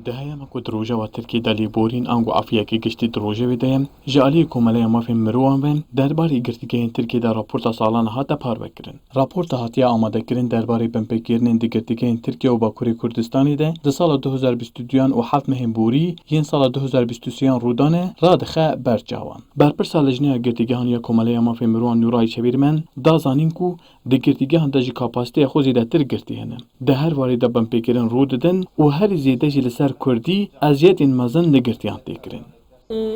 دهيا كود روجا وتركي دالي بورين انغو عافية كي گشتي دروجه بدهم جالي كوماليا ما في مروان بن درباري گرتيگين تركي دا راپورتا سالان هاتا پار بكرن راپورتا هاتيا آماده کرن درباري بمپكيرنين دي گرتيگين تركي و باكوري كردستاني ده د سال 2022 و 7 مهم بوري ين سال 2023 رودانه رادخه برجاوان برپر سالجنيا گرتيگان يا كوماليا ما في مروان نوراي شبيرمن دا زانينكو د گرتيگان د کاپاسيتي خو زياده تر گرتيهنه ده هر واري د بمپكيرن روددن و هر زياده جلسر Kürdi eziyet inmazın negirtiyan tekrin.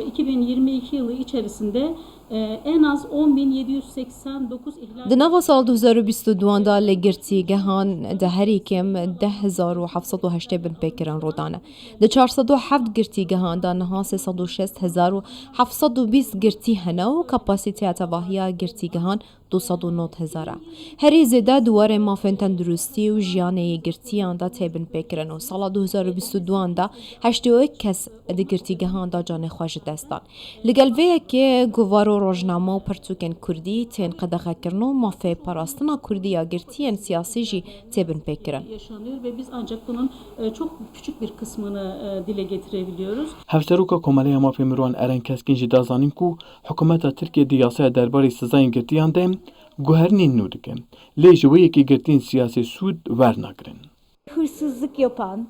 2022 yılı içerisinde en az 10.789 ihlal. Di nava sal 2022 da lêgirtîgehan di herî kêm 10,708 bin pêkirin rodane. Di 407 girtîgehan da niha 306,720 girtî hene û kapasîteya tevahiya girtîgehan 209,000. Herî zêde duwarê mafên tendurustî û jiyanê girtiyan da tê bin pêkirin û sala 2022 da 81 kes di girtîgehan da canê xwe ji dest dan. Li gel vê yekê guvaro rojname û pertûkên Kurdî tên qedexekirin û mafê parastina Kurdî ya girtiyên siyasî jî tê bin pêkirin. Yaşanıyor ve biz ancak bunun çok küçük bir kısmını dile getirebiliyoruz. Hevseruka Komaleya Mafê Mirovan Eren Keskin jî da zanin ku hikûmeta Tirkiye di yasaya derbarê sezayên girtiyan de guherinên nû dike. Lê ji wê yekê girtiyên siyasî sûd wernagirin. Hırsızlık yapan,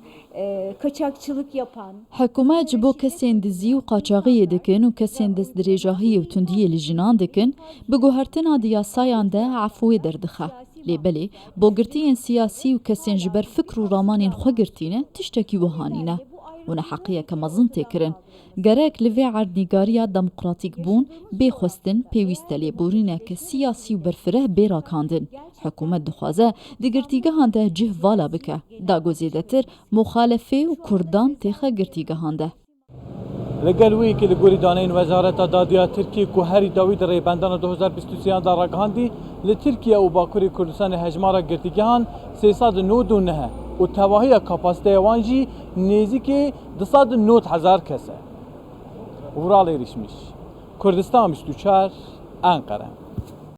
kaçakçılık yapan. Hikûmet ji bo kesên dizî û qaçaxiyê dikin û kesên destdirêjahiyê û tundiyê li jinan dikin, bi guhertina di yasayan de efwê derdixe. Lê belê, bogirtiyên siyasî û kesên ji ber fikr û ramanên xwe girtîne tiştekî wihanîne. Hûn heqiyeke mezin tê kirin. Gerek li vê erdnîgariya demokratîk bûn, bêxwestin pêwîst e lêborîneke siyasî û berfireh bê rakandin. Hikûmet dixwaze di girtîgehan de cih vala bike. Dago zêdetir, muxalefê û Kurdan têxe girtîgehan de. Li gel wê yekê li gorî daneyên Wezareta Dadiya Tirkiye ku herî dawî di rêbendana 2023 da ragihandî, li Tirkiye û Bakurê Kurdistanê hejmara girtîgehan 399 û tevahiya kapasiteya wan jî nêzîkî 290,000 kes e. Vural êrişmiş. Kurdistan 24 Ankara.